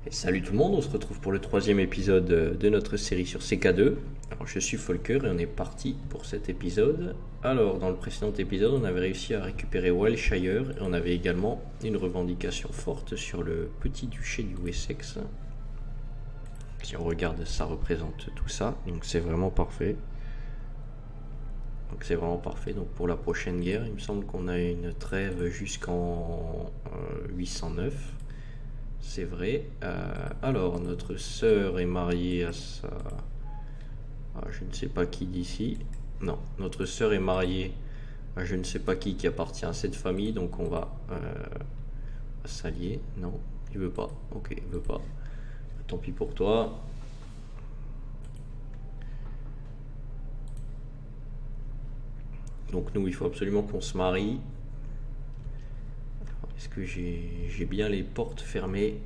Et salut tout le monde, on se retrouve pour le troisième épisode de notre série sur CK2. Alors je suis Folker et on est parti pour cet épisode. Alors dans le précédent épisode on avait réussi à récupérer Wiltshire et on avait également une revendication forte sur le petit duché du Wessex. Si on regarde, ça représente tout ça, donc c'est vraiment parfait. Donc pour la prochaine guerre, il me semble qu'on a une trêve jusqu'en 809. C'est vrai. Alors, notre sœur est mariée à sa... je ne sais pas qui d'ici. Non, notre sœur est mariée à je ne sais pas qui appartient à cette famille. Donc on va s'allier. Non, il veut pas. Ok, il veut pas. Tant pis pour toi. Donc nous, il faut absolument qu'on se marie. Est-ce que j'ai bien les portes fermées?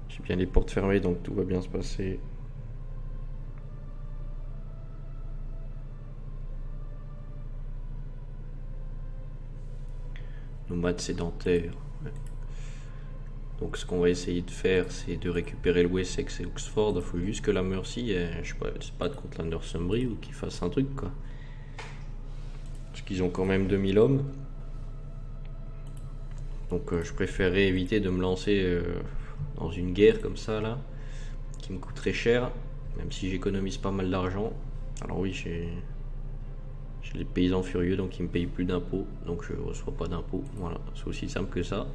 J'ai bien les portes fermées, donc tout va bien se passer. Nomade sédentaire. Donc ce qu'on va essayer de faire, c'est de récupérer le Wessex et Oxford. Il faut juste que la Mercy, je sais pas contre la Northumbrie ou qu'ils fassent un truc quoi. Parce qu'ils ont quand même 2000 hommes. Donc je préférerais éviter de me lancer dans une guerre comme ça là, qui me coûterait cher, même si j'économise pas mal d'argent. Alors oui, j'ai les paysans furieux, donc ils me payent plus d'impôts, donc je reçois pas d'impôts. Voilà, c'est aussi simple que ça.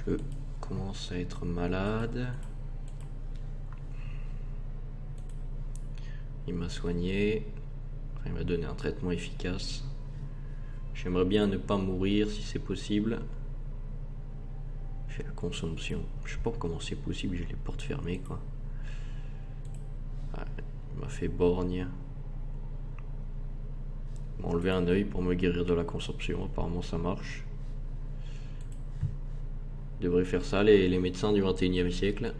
Je commence à être malade. Il m'a soigné. Il m'a donné un traitement efficace. J'aimerais bien ne pas mourir si c'est possible. J'ai la consomption. Je sais pas comment c'est possible, j'ai les portes fermées quoi. Il m'a fait borgne. Il m'a enlevé un œil pour me guérir de la consomption. Apparemment ça marche. Devraient faire ça les médecins du 21e siècle.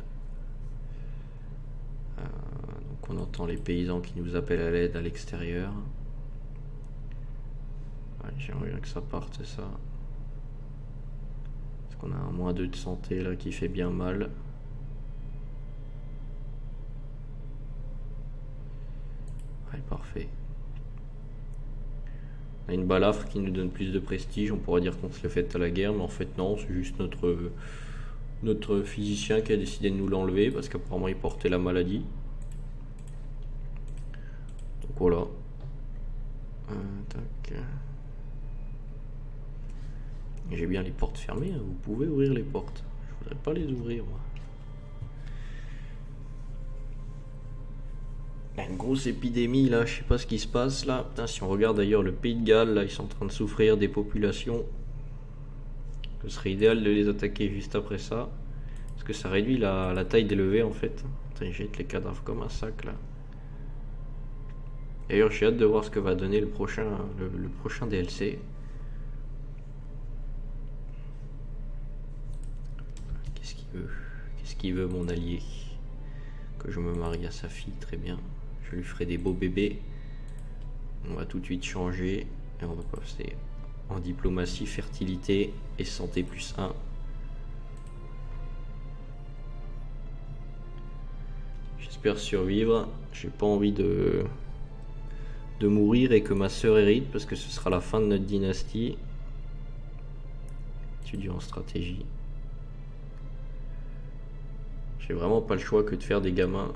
Donc on entend les paysans qui nous appellent à l'aide à l'extérieur. Ouais, j'aimerais bien que ça parte ça. Parce qu'on a un -2 de santé là qui fait bien mal. Ouais, parfait. On a une balafre qui nous donne plus de prestige, on pourrait dire qu'on se l'est fait à la guerre, mais en fait non, c'est juste notre physicien qui a décidé de nous l'enlever parce qu'apparemment il portait la maladie. Donc voilà. Tac. J'ai bien les portes fermées, hein. Vous pouvez ouvrir les portes. Je voudrais pas les ouvrir moi. Il y a une grosse épidémie là, je sais pas ce qui se passe là. Putain, si on regarde d'ailleurs le Pays de Galles, là ils sont en train de souffrir des populations. Ce serait idéal de les attaquer juste après ça. Parce que ça réduit la taille des levées en fait. Putain, ils jettent les cadavres comme un sac là. D'ailleurs j'ai hâte de voir ce que va donner le prochain DLC. Qu'est-ce qu'il veut mon allié? Que je me marie à sa fille, très bien. Je lui ferai des beaux bébés. On va tout de suite changer et on va passer en diplomatie, fertilité et santé +1. J'espère survivre. J'ai pas envie de mourir et que ma sœur hérite parce que ce sera la fin de notre dynastie. Étudiant en stratégie. J'ai vraiment pas le choix que de faire des gamins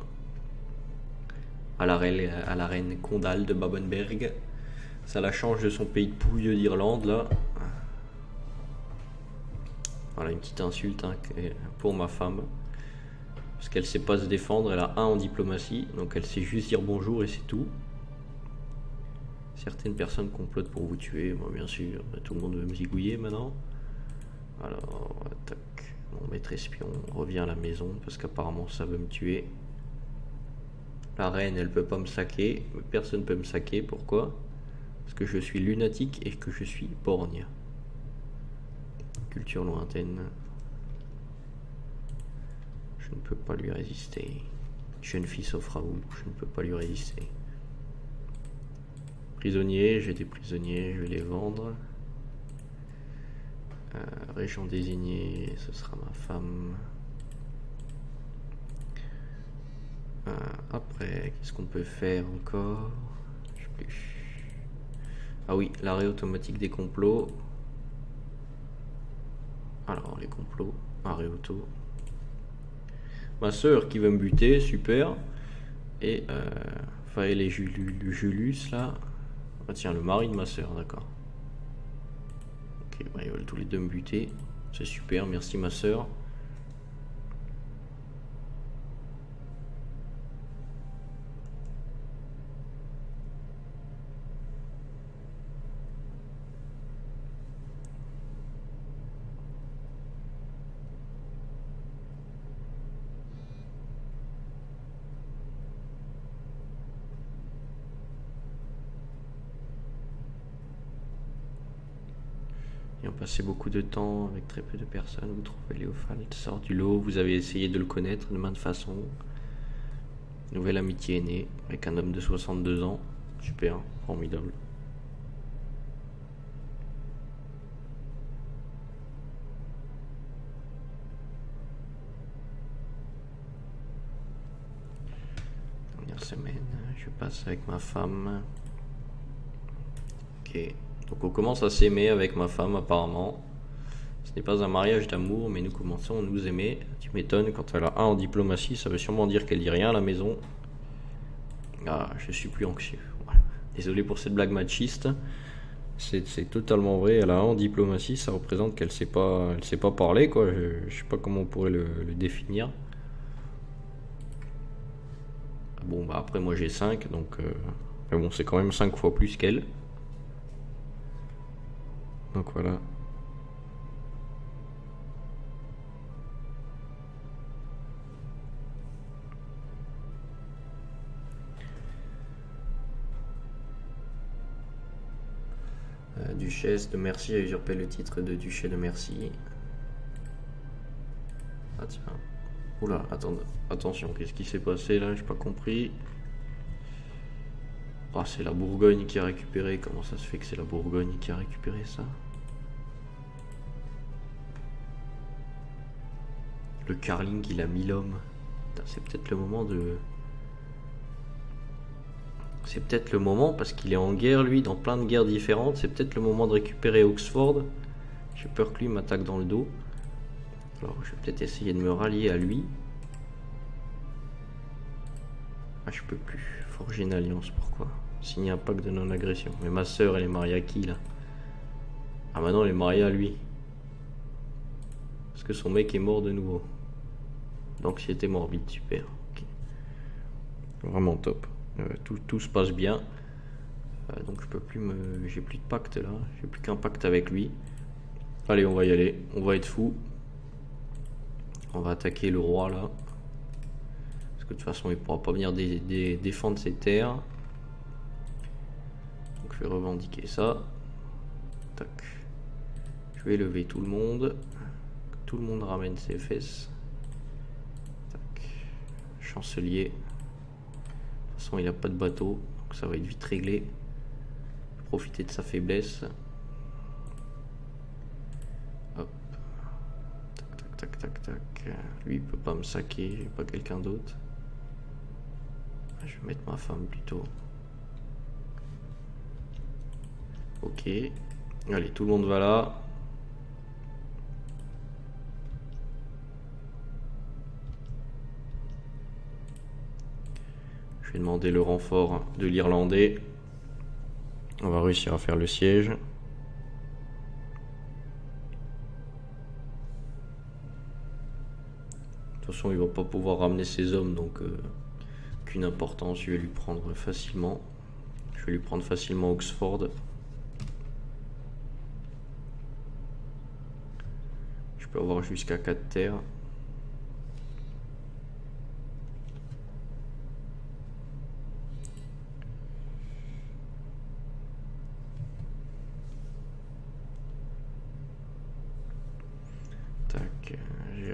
à la reine Condal de Babenberg. Ça la change de son pays de pouilleux d'Irlande là. Voilà une petite insulte hein, pour ma femme. Parce qu'elle sait pas se défendre, elle a 1 en diplomatie, donc elle sait juste dire bonjour et c'est tout. Certaines personnes complotent pour vous tuer, moi bien sûr, tout le monde veut me zigouiller maintenant. Alors, tac. Mon maître espion revient à la maison parce qu'apparemment ça veut me tuer. La reine elle peut pas me saquer, personne peut me saquer, pourquoi? Parce que je suis lunatique et que je suis borgne. Culture lointaine. Je ne peux pas lui résister. Jeune fille s'offre à vous, je ne peux pas lui résister. Prisonniers, j'ai des prisonniers, je vais les vendre. Régent désigné, ce sera ma femme. Après, qu'est-ce qu'on peut faire encore? Je sais plus. Ah oui, l'arrêt automatique des complots. Alors, les complots, arrêt auto. Ma soeur qui va me buter, super. Et Faël et Julius là. Ah tiens, le mari de ma soeur, d'accord. Ok, bah, ils veulent tous les deux me buter. C'est super, merci ma soeur. Ayant passé beaucoup de temps avec très peu de personnes, vous trouvez Léophald sort du lot, vous avez essayé de le connaître de maintes façons. Nouvelle amitié est née avec un homme de 62 ans. Super, formidable. Dernière semaine, je passe avec ma femme. Ok. Donc on commence à s'aimer avec ma femme apparemment. Ce n'est pas un mariage d'amour, mais nous commençons à nous aimer. Tu m'étonnes, quand elle a un en diplomatie, ça veut sûrement dire qu'elle dit rien à la maison. Ah, je suis plus anxieux. Voilà. Désolé pour cette blague machiste. C'est totalement vrai. Elle a un en diplomatie, ça représente qu'elle sait pas parler quoi. Je sais pas comment on pourrait le définir. Bon bah après moi j'ai 5 donc mais bon c'est quand même 5 fois plus qu'elle. Donc voilà. Duchesse de Mercie a usurpé le titre de duché de Mercie. Ah tiens. Oula, attention, qu'est-ce qui s'est passé là? J'ai pas compris. Ah, c'est la Bourgogne qui a récupéré. Comment ça se fait que c'est la Bourgogne qui a récupéré ça? Le Carling, il a 1000 hommes. C'est peut-être le moment de... C'est peut-être le moment, parce qu'il est en guerre lui, dans plein de guerres différentes. C'est peut-être le moment de récupérer Oxford. J'ai peur que lui m'attaque dans le dos. Alors je vais peut-être essayer de me rallier à lui. Ah, je peux plus. Forger une alliance, pourquoi? Signer un pacte de non-agression. Mais ma soeur, elle est mariée à qui là? Ah, maintenant elle est mariée à lui. Parce que son mec est mort de nouveau. D'anxiété morbide, super. Okay. Vraiment top. Tout se passe bien. Donc je peux plus me. J'ai plus de pacte là. J'ai plus qu'un pacte avec lui. Allez, on va y aller. On va être fou. On va attaquer le roi là. Parce que de toute façon il pourra pas venir défendre ses terres. Donc je vais revendiquer ça. Tac. Je vais lever tout le monde. Que tout le monde ramène ses fesses. Tac. Chancelier. De toute façon il n'a pas de bateau. Donc ça va être vite réglé. Profiter de sa faiblesse. Hop. Tac tac tac tac tac. Lui il peut pas me saquer. J'ai pas quelqu'un d'autre. Je vais mettre ma femme plutôt. Ok. Allez, tout le monde va là. Je vais demander le renfort de l'Irlandais. On va réussir à faire le siège. De toute façon, il va pas pouvoir ramener ses hommes, donc aucune importance. Je vais lui prendre facilement. Je vais lui prendre facilement Oxford. Je peux avoir jusqu'à 4 terres.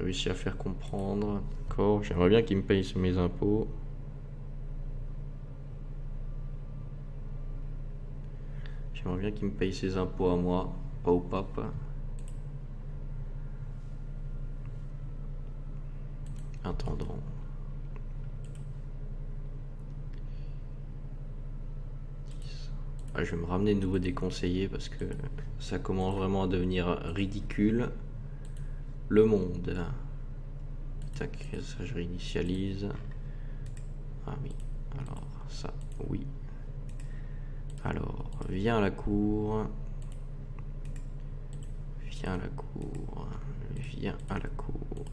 réussi à faire comprendre. D'accord, j'aimerais bien qu'il me paye mes impôts. J'aimerais bien qu'il me paye ses impôts à moi, pas au pape. Intendant. Ah, je vais me ramener de nouveau des conseillers parce que ça commence vraiment à devenir ridicule. Le monde. Tac, ça je réinitialise. Ah oui, alors ça, oui. Alors, viens à la cour. Viens à la cour. Viens à la cour.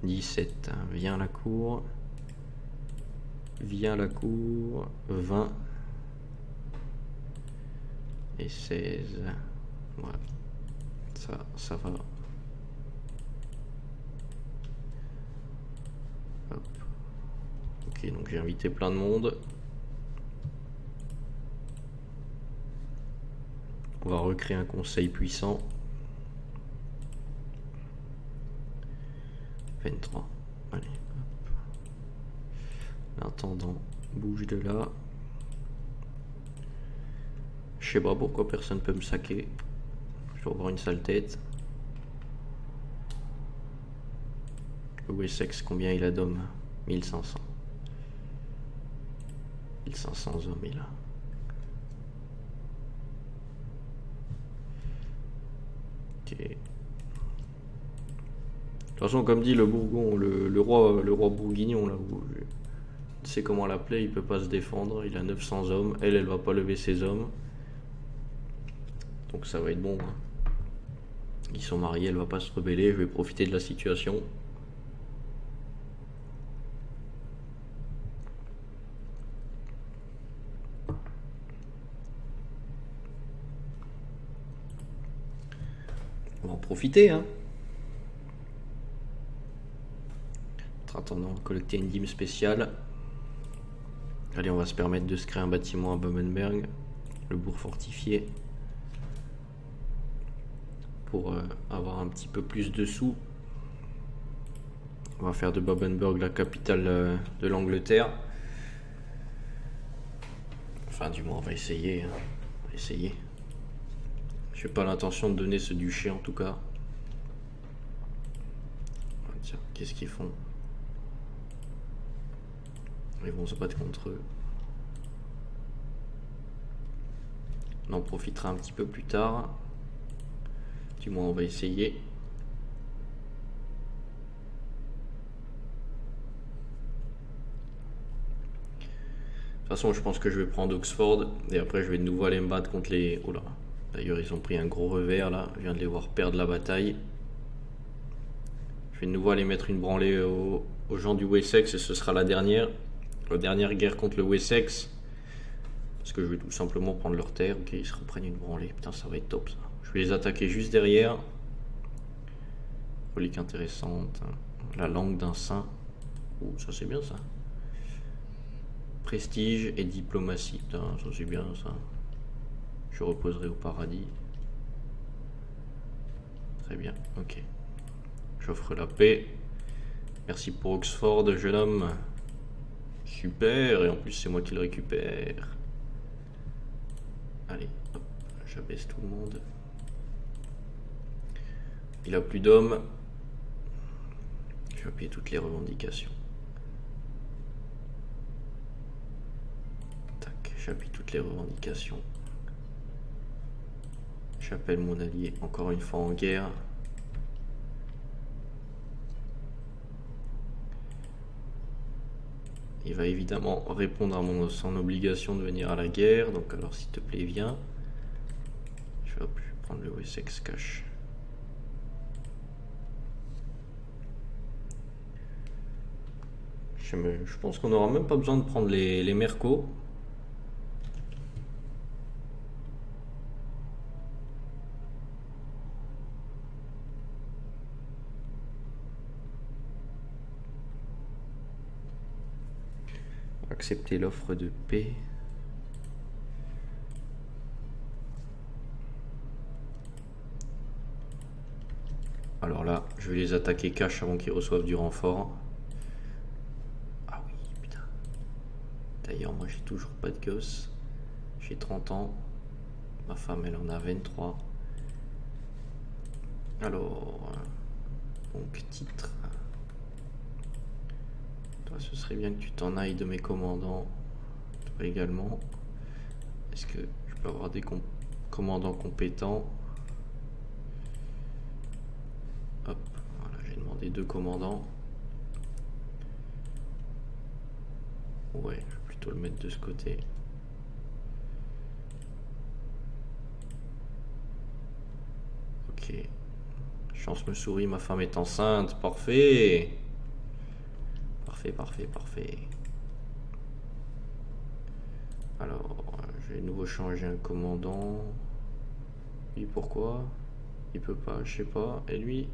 17, viens à la cour. Viens à la cour. 20. Et 16. Voilà. Ça va. Hop. Ok, donc j'ai invité plein de monde. On va recréer un conseil puissant. 23. Allez, hop. L'intendant bouge de là. Je sais pas pourquoi personne peut me saquer. Je dois avoir une sale tête. Le Wessex, combien il a d'hommes? 1500. 1500 hommes il a. Ok. De toute façon, comme dit le Bourgon, le roi bourguignon, là, tu sais comment l'appeler, il peut pas se défendre, il a 900 hommes, elle va pas lever ses hommes. Donc ça va être bon. Hein. Ils sont mariés, elle va pas se rebeller, je vais profiter de la situation. On va en profiter, hein. En attendant, collecter une dîme spéciale. Allez, on va se permettre de se créer un bâtiment à Bammenberg, le bourg fortifié, pour avoir un petit peu plus de sous. On va faire de Bammenberg la capitale de l'Angleterre. Enfin, du moins, on va essayer. Hein. On va essayer. Je n'ai pas l'intention de donner ce duché en tout cas. Tiens, qu'est-ce qu'ils font? Ils vont se battre contre eux. On en profitera un petit peu plus tard. Du moins, on va essayer. De toute façon, je pense que je vais prendre Oxford. Et après, je vais de nouveau aller me battre contre les... Oh là. D'ailleurs, ils ont pris un gros revers là. Je viens de les voir perdre la bataille. Je vais de nouveau aller mettre une branlée aux gens du Wessex et ce sera la dernière guerre contre le Wessex. Parce que je vais tout simplement prendre leur terre. Ok, ils se reprennent une branlée. Putain, ça va être top ça. Je vais les attaquer juste derrière. Relique intéressante. La langue d'un saint. Oh, ça c'est bien ça. Prestige et diplomatie. Putain, ça c'est bien ça. Je reposerai au paradis. Très bien, ok. J'offre la paix. Merci pour Oxford, jeune homme. Super, et en plus c'est moi qui le récupère. Allez, hop, j'abaisse tout le monde. Il a plus d'hommes. Je vais appuyer toutes les revendications. Tac, j'appuie toutes les revendications. J'appelle mon allié encore une fois en guerre. Il va évidemment répondre à son obligation de venir à la guerre. Donc alors s'il te plaît viens. Je vais prendre le Wessex cash. Je pense qu'on n'aura même pas besoin de prendre les mercos. Accepter l'offre de paix. alors là, je vais les attaquer cash avant qu'ils reçoivent du renfort. Ah oui, putain. D'ailleurs, moi j'ai toujours pas de gosse. J'ai 30 ans. Ma femme, elle en a 23. Alors, donc titre. Toi, ce serait bien que tu t'en ailles de mes commandants. Toi également. Est-ce que je peux avoir des commandants compétents? Hop, voilà, j'ai demandé 2 commandants. Ouais, je vais plutôt le mettre de ce côté. Ok. Chance me sourit, ma femme est enceinte. Parfait. Parfait, parfait, parfait. Alors, je vais de nouveau changer un commandant. Lui, pourquoi? Il peut pas, je sais pas. Et lui?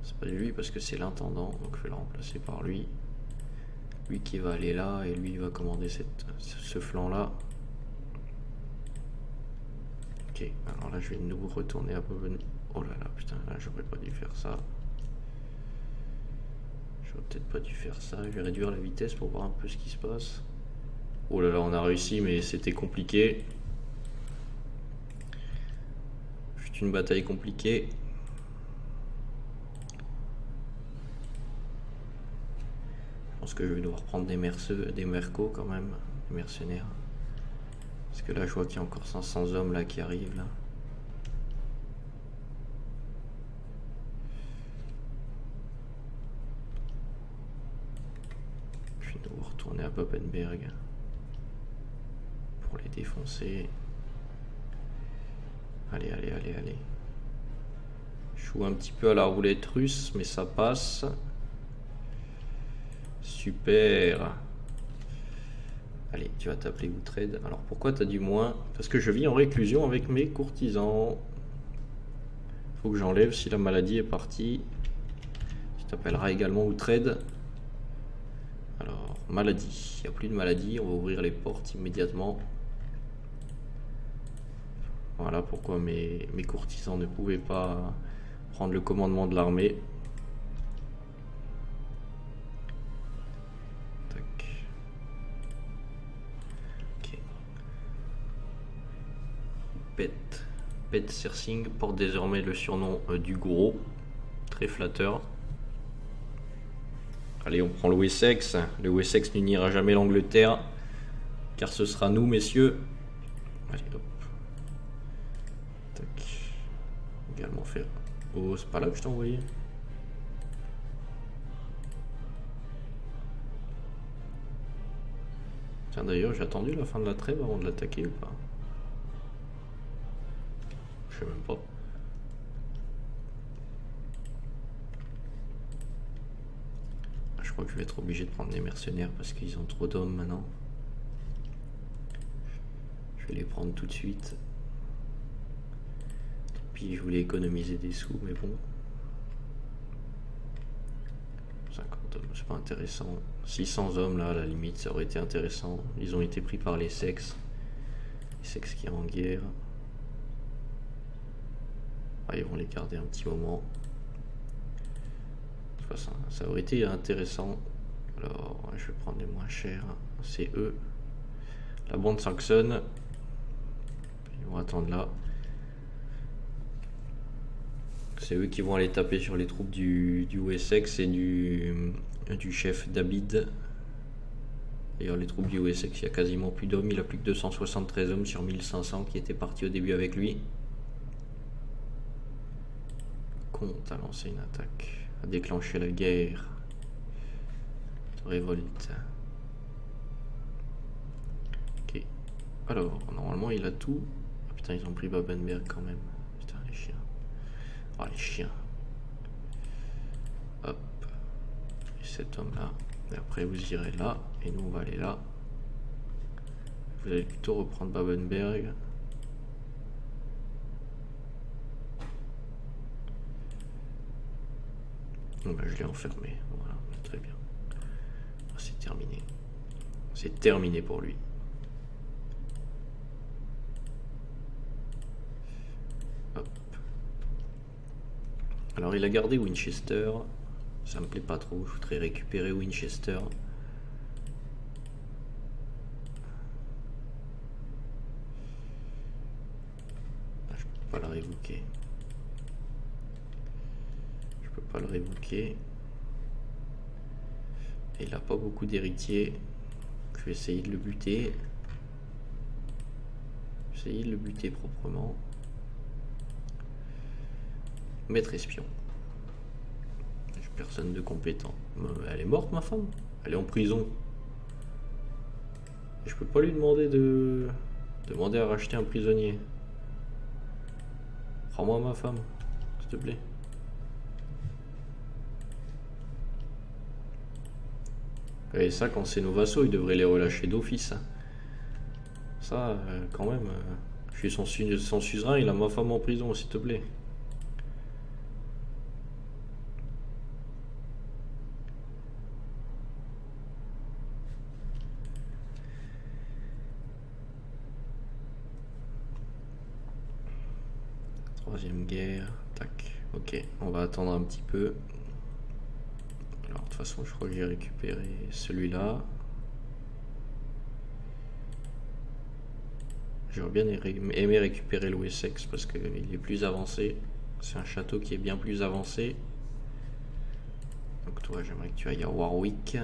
C'est pas lui parce que c'est l'intendant, donc je vais le remplacer par lui. Lui qui va aller là et lui il va commander ce flanc là. Ok, alors là je vais de nouveau retourner à Boven. Oh là là, putain, là j'aurais pas dû faire ça. J'aurais peut-être pas dû faire ça. Je vais réduire la vitesse pour voir un peu ce qui se passe. Oh là là, on a réussi, mais c'était compliqué. C'est une bataille compliquée. Je pense que je vais devoir prendre des mercos quand même, des mercenaires. Parce que là, je vois qu'il y a encore 500 hommes là qui arrivent là. Je vais devoir retourner à Poppenberg pour les défoncer. Allez, allez, allez, allez. Je joue un petit peu à la roulette russe, mais ça passe. Super. Allez, tu vas t'appeler Outrade. Alors pourquoi t'as du moins? Parce que je vis en réclusion avec mes courtisans. Faut que j'enlève si la maladie est partie. Tu t'appelleras également Outrade. Alors, maladie. Il n'y a plus de maladie. On va ouvrir les portes immédiatement. Voilà pourquoi mes courtisans ne pouvaient pas prendre le commandement de l'armée. Pet Sersing porte désormais le surnom du gros, très flatteur. Allez, on prend le Wessex. Le Wessex n'unira jamais l'Angleterre, car ce sera nous, messieurs. Allez, hop. Tac. Également faire. Oh, c'est pas là que je t'ai envoyé. Tiens, d'ailleurs, j'ai attendu la fin de la trêve avant de l'attaquer ou pas? Je sais même pas. Je crois que je vais être obligé de prendre des mercenaires parce qu'ils ont trop d'hommes maintenant. Je vais les prendre tout de suite. Puis je voulais économiser des sous, mais bon. 50 hommes, c'est pas intéressant. 600 hommes là, à la limite, ça aurait été intéressant. Ils ont été pris par les sexes. Les sexes qui sont en guerre. Ah, ils vont les garder un petit moment. De toute façon, ça aurait été intéressant. Alors, je vais prendre les moins chers. C'est eux. La bande saxonne. Ils vont attendre là. C'est eux qui vont aller taper sur les troupes du Wessex et du chef David. D'ailleurs, les troupes du Wessex, il n'y a quasiment plus d'hommes. Il a plus que 273 hommes sur 1500 qui étaient partis au début avec lui. Comte a lancé une attaque, a déclenché la guerre de révolte. Ok. Alors, normalement, il a tout. Ah, putain, ils ont pris Babenberg quand même. Putain, les chiens. Ah, les chiens. Hop. Et cet homme-là. Et après, vous irez là. Et nous, on va aller là. Vous allez plutôt reprendre Babenberg. Ben, je l'ai enfermé. Voilà, très bien. C'est terminé. C'est terminé pour lui. Hop. Alors il a gardé Winchester. Ça me plaît pas trop. Je voudrais récupérer Winchester. Ah, je peux pas le révoquer. Je peux pas le révoquer. Et il a pas beaucoup d'héritiers. Je vais essayer de le buter. Essayer de le buter proprement. Maître espion. J'ai personne de compétent. Elle est morte, ma femme. Elle est en prison. Et je peux pas lui demander de demander à racheter un prisonnier. Prends-moi ma femme, s'il te plaît. Et ça, quand c'est nos vassaux, ils devraient les relâcher d'office. Ça, quand même. Je suis son suzerain, il a ma femme en prison, s'il te plaît. Troisième guerre. Tac. Ok, on va attendre un petit peu. Alors, de toute façon, je crois que j'ai récupéré celui-là. J'aurais bien aimé récupérer le Wessex parce qu'il est plus avancé. C'est un château qui est bien plus avancé. Donc toi, j'aimerais que tu ailles à Warwick.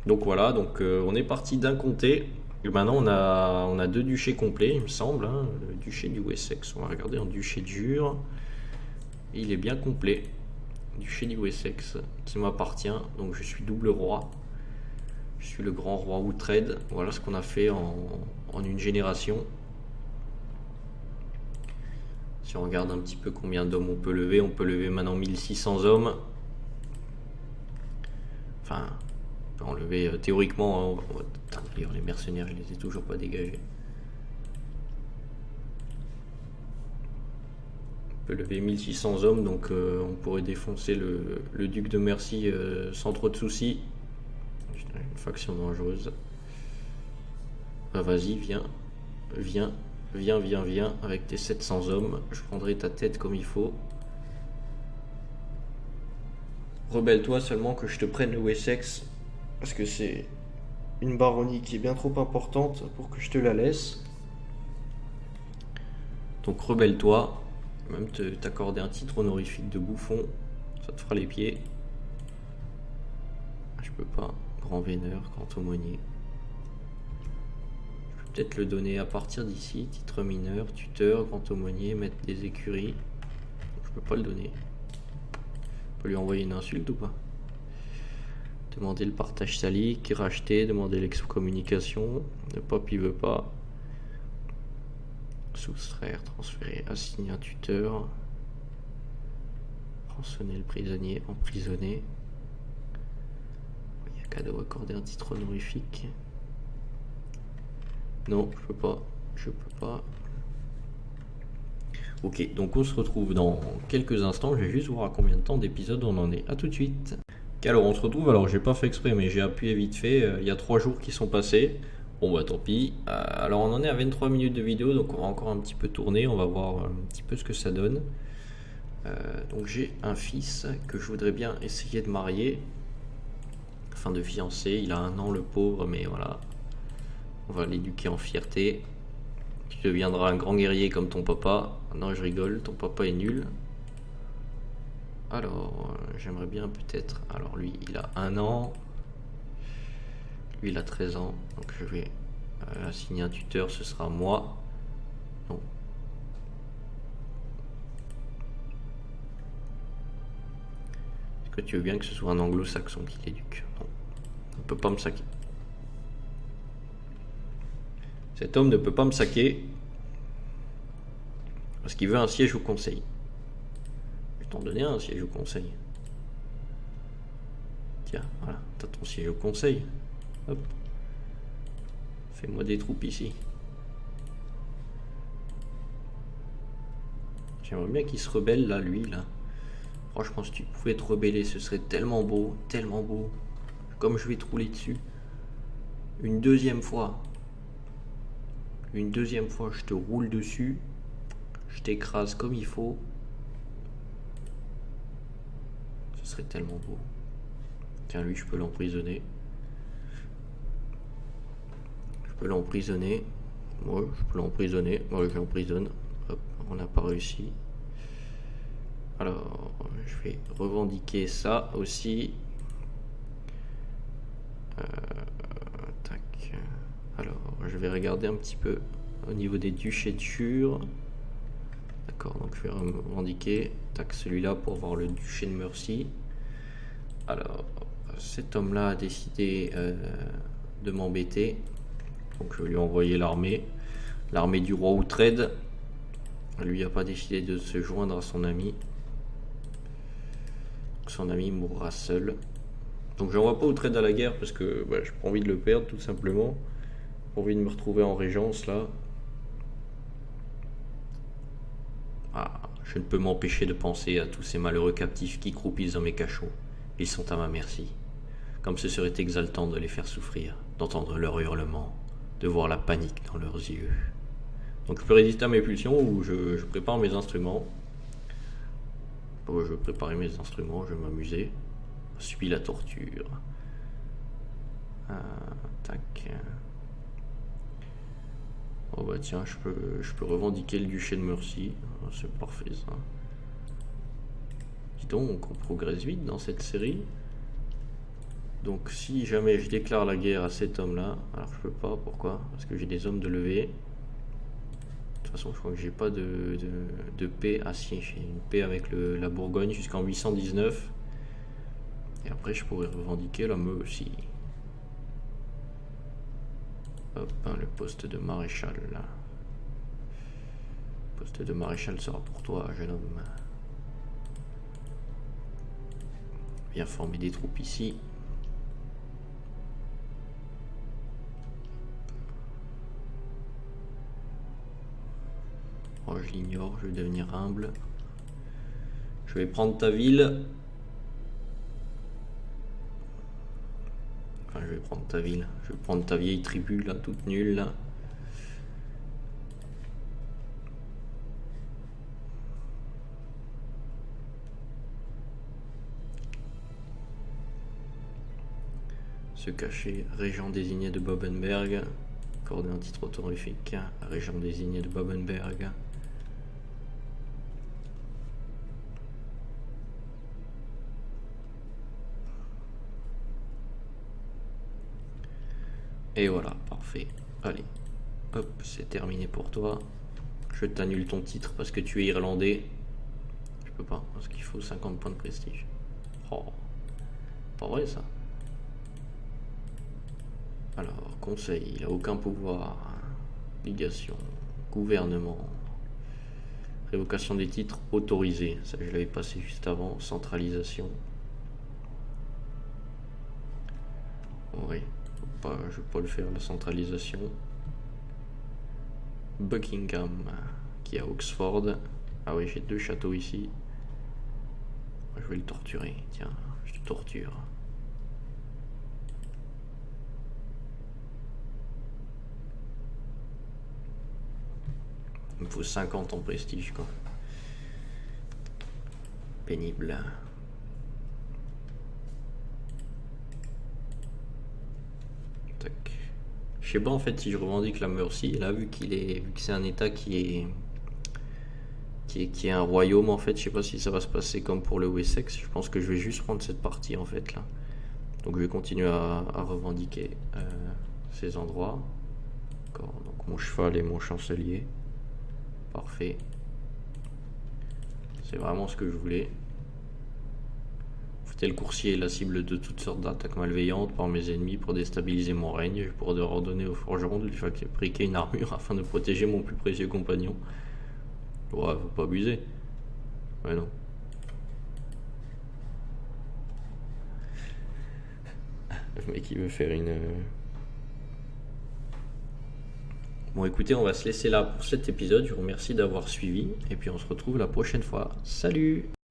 Donc voilà, donc on est parti d'un comté. Et maintenant, on a 2 duchés complets, il me semble. Hein. Le duché du Wessex. On va regarder en duché de Jure. Il est bien complet. Duché du Wessex qui m'appartient. Donc je suis double roi. Je suis le grand roi Uhtred. Voilà ce qu'on a fait en une génération. Si on regarde un petit peu combien d'hommes on peut lever maintenant 1600 hommes. Enfin, on peut enlever théoriquement. D'ailleurs, les mercenaires, je les ai toujours pas dégagés. On peut lever 1600 hommes, donc on pourrait défoncer le duc de Mercie sans trop de soucis. Une faction dangereuse. Ah, vas-y, viens, avec tes 700 hommes. Je prendrai ta tête comme il faut. Rebelle-toi seulement que je te prenne le Wessex, parce que c'est une baronnie qui est bien trop importante pour que je te la laisse. Donc rebelle-toi, même t'accorder un titre honorifique de bouffon, ça te fera les pieds. Je peux pas. Grand Véneur, grand aumônier. Je peux peut-être le donner à partir d'ici. Titre mineur, tuteur, grand aumônier, maître des écuries. Je peux pas le donner. Je peux lui envoyer une insulte ou pas? Demander le partage salique, racheter, demander l'excommunication. Le pape il veut pas. Soustraire, transférer, assigner un tuteur. Rançonner le prisonnier, emprisonner. Cadeau, accorder un titre honorifique. Non, je peux pas. Ok, donc on se retrouve dans quelques instants. Je vais juste voir à combien de temps d'épisode on en est. A tout de suite. Alors on se retrouve, alors j'ai pas fait exprès mais j'ai appuyé vite fait. Il y a 3 jours qui sont passés. Bon bah tant pis. Alors on en est à 23 minutes de vidéo, donc on va encore un petit peu tourner. On va voir un petit peu ce que ça donne. Donc j'ai un fils que je voudrais bien essayer de marier. Afin de fiancer, il a 1 an le pauvre, mais voilà. On va l'éduquer en fierté. Tu deviendras un grand guerrier comme ton papa. Non, je rigole, ton papa est nul. Alors, j'aimerais bien peut-être... Alors lui, il a 1 an. Lui, il a 13 ans. Donc je vais assigner un tuteur, ce sera moi. Non. Est-ce que tu veux bien que ce soit un anglo-saxon qui l'éduque? Non. On ne peut pas me saquer. Cet homme ne peut pas me saquer parce qu'il veut un siège au conseil. Je vais t'en donner un siège au conseil. Tiens, voilà, t'as ton siège au conseil. Hop. Fais-moi des troupes ici. J'aimerais bien qu'il se rebelle là, lui là. Franchement, si tu pouvais te rebeller, ce serait tellement beau, tellement beau. Comme je vais te rouler dessus. Une deuxième fois. Une deuxième fois, je te roule dessus. Je t'écrase comme il faut. serait tellement beau. Tiens, lui, je peux l'emprisonner. Moi, je peux l'emprisonner. Moi, je l'emprisonne. Hop, on n'a pas réussi. Alors, je vais revendiquer ça aussi. Tac. Alors, je vais regarder un petit peu au niveau des duchés de Jure. D'accord, donc je vais revendiquer. Tac, celui-là pour voir le duché de Mercie. Alors, cet homme-là a décidé de m'embêter. Donc, je vais lui envoyer l'armée. L'armée du roi Outrade. Lui n'a pas décidé de se joindre à son ami. Son ami mourra seul. Donc j'envoie pas Outrade à la guerre parce que j'ai pas envie de le perdre tout simplement. J'ai envie de me retrouver en régence là. Je ne peux m'empêcher de penser à tous ces malheureux captifs qui croupissent dans mes cachots. Ils sont à ma merci. Comme ce serait exaltant de les faire souffrir, d'entendre leurs hurlements, de voir la panique dans leurs yeux. Donc je peux résister à mes pulsions ou je prépare mes instruments. Je vais préparer mes instruments, je vais m'amuser. Je suis la torture. Tac. Oh bah tiens, je peux revendiquer le duché de Mercie. C'est parfait ça. Dis donc, on progresse vite dans cette série. Donc si jamais je déclare la guerre à cet homme-là, alors je peux pas, pourquoi? Parce que j'ai des hommes de levée. De toute façon, je crois que j'ai pas de paix. Ah si, j'ai une paix avec la Bourgogne jusqu'en 819. Et après, je pourrais revendiquer la Mercie. Hop, le poste de maréchal. Le poste de maréchal sera pour toi, jeune homme. Viens former des troupes ici. Oh, je l'ignore, je vais devenir humble. Je vais prendre ta ville. Enfin, je vais prendre ta ville. Je vais prendre ta vieille tribu, là, toute nulle, là. Se cacher, régent désigné de Babenberg. Accorder un titre honorifique, régent désigné de Babenberg. Et voilà, parfait. Allez, hop, c'est terminé pour toi. Je t'annule ton titre parce que tu es irlandais. Je peux pas, parce qu'il faut 50 points de prestige. Oh, pas vrai ça. Alors, conseil, il a aucun pouvoir. Obligation, gouvernement. Révocation des titres autorisés. Ça, je l'avais passé juste avant. Centralisation. Oui. Je vais pas le faire, la centralisation. Buckingham qui est à Oxford. Ah oui, j'ai 2 châteaux ici. Je vais le torturer. Tiens, je te torture. Il me faut 50 en prestige quoi. Pénible. Je sais pas en fait si je revendique la Mercie là vu que c'est un état qui est un royaume en fait, je sais pas si ça va se passer comme pour le Wessex. Je pense que je vais juste prendre cette partie en fait là. Donc je vais continuer à revendiquer ces endroits. D'accord, donc mon cheval et mon chancelier. Parfait. C'est vraiment ce que je voulais. Le coursier est la cible de toutes sortes d'attaques malveillantes par mes ennemis pour déstabiliser mon règne. Je pourrais ordonner au forgeron de lui fabriquer une armure afin de protéger mon plus précieux compagnon. Ouais, faut pas abuser. Ouais, non. Le mec il veut faire une... Bon écoutez, on va se laisser là pour cet épisode. Je vous remercie d'avoir suivi et puis on se retrouve la prochaine fois. Salut!